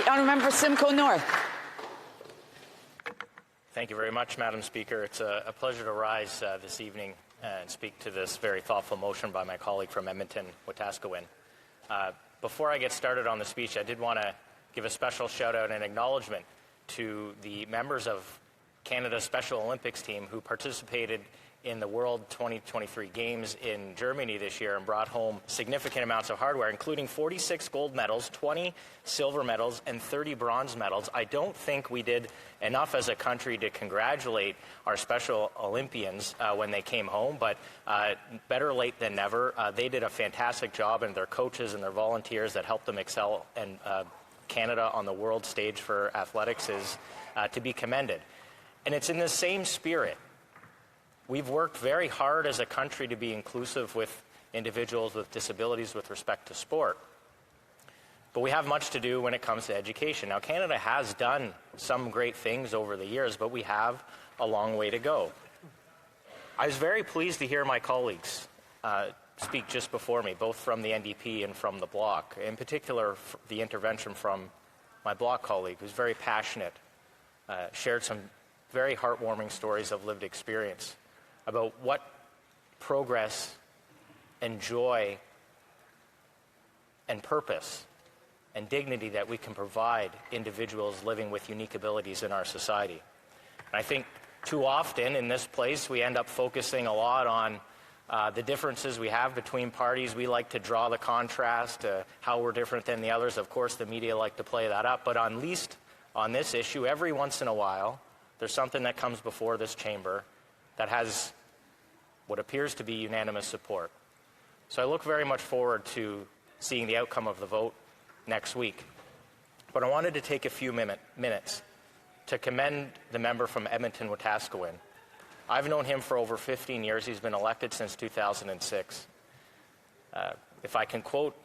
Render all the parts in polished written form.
The honourable member for Simcoe North. Thank you very much, Madam Speaker. It's a pleasure to rise this evening and speak to this very thoughtful motion by my colleague from Edmonton, Wetaskiwin. Before I get started on the speech, I did want to give a special shout-out and acknowledgement to the members of Canada's Special Olympics team who participated in the World 2023 Games in Germany this year and brought home significant amounts of hardware, including 46 gold medals, 20 silver medals, and 30 bronze medals. I don't think we did enough as a country to congratulate our Special Olympians when they came home, but better late than never. They did a fantastic job, and their coaches and their volunteers that helped them excel, and Canada on the world stage for athletics is to be commended. And it's in the same spirit. We've worked very hard as a country to be inclusive with individuals with disabilities with respect to sport. But we have much to do when it comes to education. Now, Canada has done some great things over the years, but we have a long way to go. I was very pleased to hear my colleagues speak just before me, both from the NDP and from the Bloc. In particular, the intervention from my Bloc colleague, who's very passionate, shared some very heartwarming stories of lived experience about what progress and joy and purpose and dignity that we can provide individuals living with unique abilities in our society. And I think too often in this place we end up focusing a lot on the differences we have between parties. We like to draw the contrast, how we're different than the others. Of course, the media like to play that up, but at least on this issue, every once in a while, there's something that comes before this chamber that has what appears to be unanimous support. So I look very much forward to seeing the outcome of the vote next week. But I wanted to take a few minutes to commend the member from Edmonton, Wetaskiwin. I've known him for over 15 years. He's been elected since 2006. If I can quote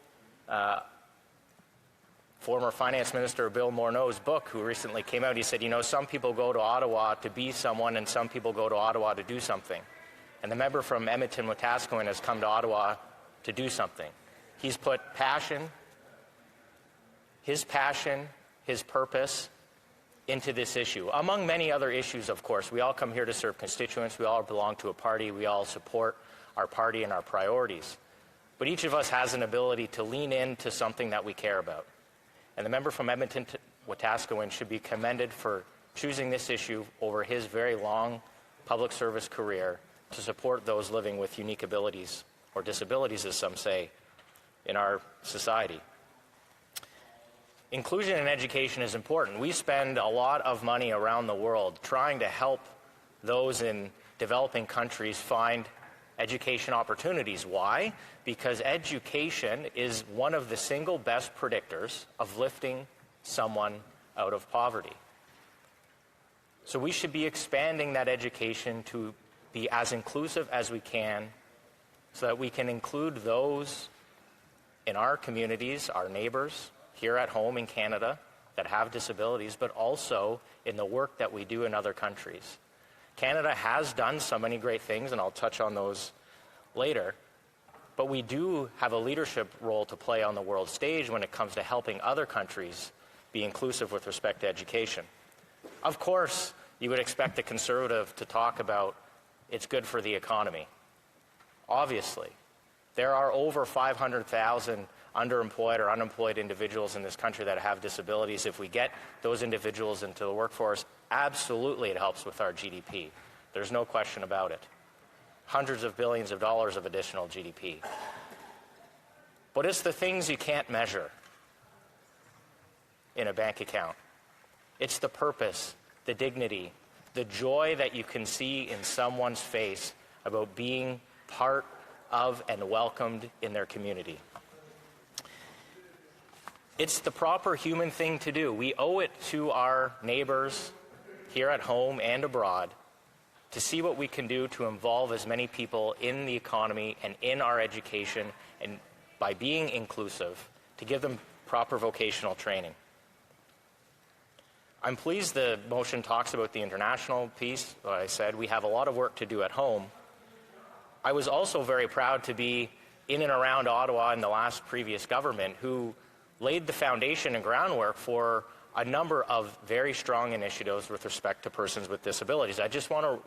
former Finance Minister Bill Morneau's book, who recently came out, he said, you know, some people go to Ottawa to be someone and some people go to Ottawa to do something. And the member from Edmonton, Wetaskiwin has come to Ottawa to do something. He's put passion, his purpose into this issue. Among many other issues, of course. We all come here to serve constituents. We all belong to a party. We all support our party and our priorities. But each of us has an ability to lean into something that we care about. And the member from Edmonton, Wetaskiwin should be commended for choosing this issue over his very long public service career to support those living with unique abilities, or disabilities as some say, in our society. Inclusion in education is important. We spend a lot of money around the world trying to help those in developing countries find education opportunities. Why? Because education is one of the single best predictors of lifting someone out of poverty. So we should be expanding that education to be as inclusive as we can so that we can include those in our communities, our neighbors, here at home in Canada that have disabilities, but also in the work that we do in other countries. Canada has done so many great things, and I'll touch on those later, but we do have a leadership role to play on the world stage when it comes to helping other countries be inclusive with respect to education. Of course, you would expect the Conservative to talk about it's good for the economy. Obviously, there are over 500,000 underemployed or unemployed individuals in this country that have disabilities. If we get those individuals into the workforce, absolutely it helps with our GDP. There's no question about it. Hundreds of billions of dollars of additional GDP. But it's the things you can't measure in a bank account. It's the purpose, the dignity, the joy that you can see in someone's face about being part of and welcomed in their community. It's the proper human thing to do. We owe it to our neighbors here at home and abroad to see what we can do to involve as many people in the economy and in our education, and by being inclusive, to give them proper vocational training. I'm pleased the motion talks about the international piece. Like I said, we have a lot of work to do at home. I was also very proud to be in and around Ottawa in the previous government who laid the foundation and groundwork for a number of very strong initiatives with respect to persons with disabilities. I just want to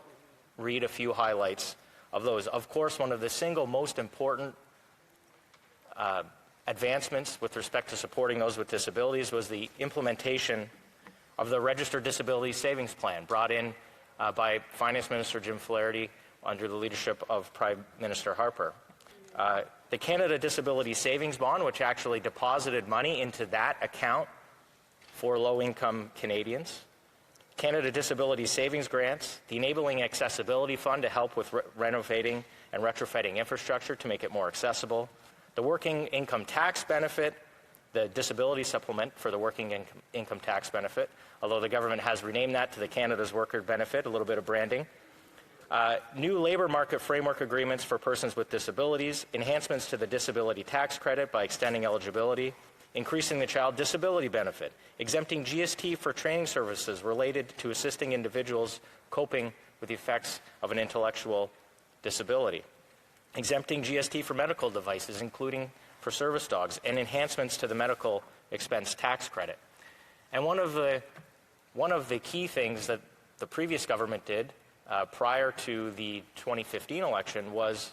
read a few highlights of those. Of course, one of the single most important advancements with respect to supporting those with disabilities was the implementation of the Registered Disability Savings Plan brought in by Finance Minister Jim Flaherty under the leadership of Prime Minister Harper. The Canada Disability Savings Bond, which actually deposited money into that account for low-income Canadians. Canada Disability Savings Grants, the Enabling Accessibility Fund to help with renovating and retrofitting infrastructure to make it more accessible, the Working Income Tax Benefit, the Disability Supplement for the Working Income Tax Benefit, although the government has renamed that to the Canada's Worker Benefit, a little bit of branding. New labour market framework agreements for persons with disabilities, enhancements to the disability tax credit by extending eligibility, increasing the child disability benefit, exempting GST for training services related to assisting individuals coping with the effects of an intellectual disability, exempting GST for medical devices, including for service dogs, and enhancements to the medical expense tax credit. And one of the key things that the previous government did prior to the 2015 election was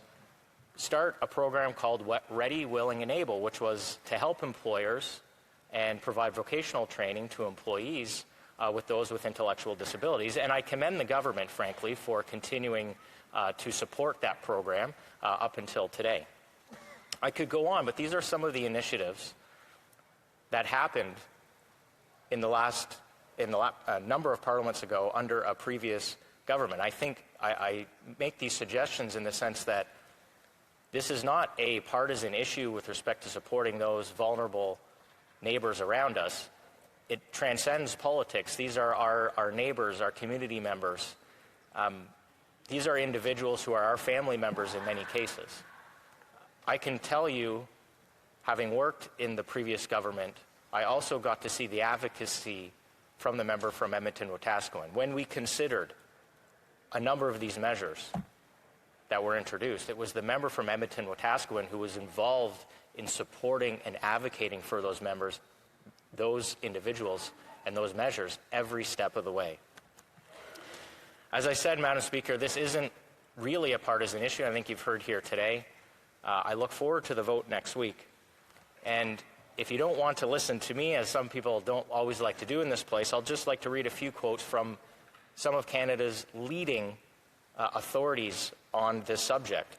start a program called Ready, Willing, and Able, which was to help employers and provide vocational training to employees with those with intellectual disabilities. And I commend the government, frankly, for continuing to support that program up until today. I could go on, but these are some of the initiatives that happened in a number of parliaments ago under a previous government. I think I make these suggestions in the sense that this is not a partisan issue with respect to supporting those vulnerable neighbors around us. It transcends politics. These are our neighbors, our community members. These are individuals who are our family members in many cases. I can tell you, having worked in the previous government, I also got to see the advocacy from the member from Edmonton-Wetaskiwin. When we considered a number of these measures that were introduced, it was the member from Edmonton-Wetaskiwin who was involved in supporting and advocating for those members, those individuals, and those measures every step of the way. As I said, Madam Speaker, this isn't really a partisan issue. I think you've heard here today. I look forward to the vote next week. And if you don't want to listen to me, as some people don't always like to do in this place, I'll just like to read a few quotes from some of Canada's leading authorities on this subject.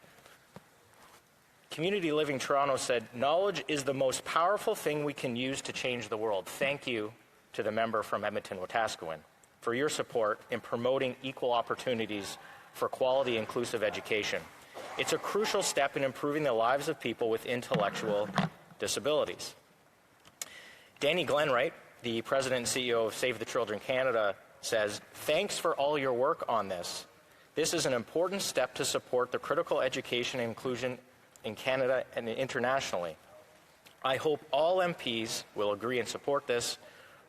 Community Living Toronto said, "Knowledge is the most powerful thing we can use to change the world." Thank you to the member from Edmonton-Wetaskiwin for your support in promoting equal opportunities for quality inclusive education. It's a crucial step in improving the lives of people with intellectual disabilities. Danny Glenwright, the President and CEO of Save the Children Canada, says, "Thanks for all your work on this. This is an important step to support the critical education and inclusion in Canada and internationally. I hope all MPs will agree and support this,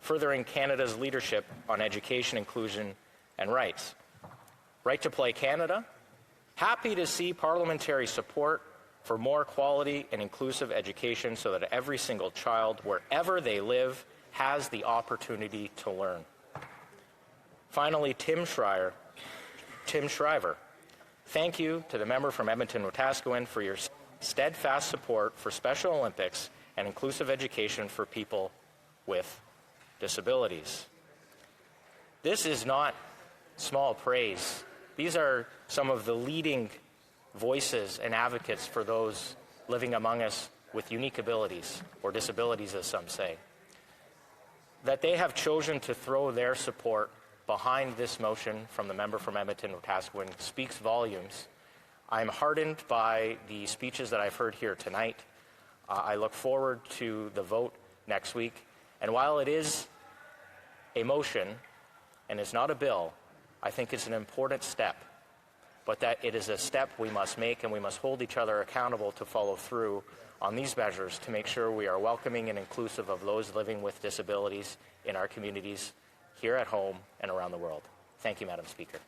furthering Canada's leadership on education, inclusion, and rights." Right to Play Canada, happy to see parliamentary support for more quality and inclusive education so that every single child, wherever they live, has the opportunity to learn. Finally, Tim Shriver, thank you to the member from Edmonton-Wetaskiwin for your steadfast support for Special Olympics and inclusive education for people with disabilities. This is not small praise. These are some of the leading voices and advocates for those living among us with unique abilities, or disabilities as some say. That they have chosen to throw their support behind this motion from the member from Edmonton-Wetaskiwin speaks volumes. I'm heartened by the speeches that I've heard here tonight. I look forward to the vote next week. And while it is a motion and it's not a bill, I think it's an important step, but that it is a step we must make, and we must hold each other accountable to follow through on these measures to make sure we are welcoming and inclusive of those living with disabilities in our communities here at home and around the world. Thank you, Madam Speaker.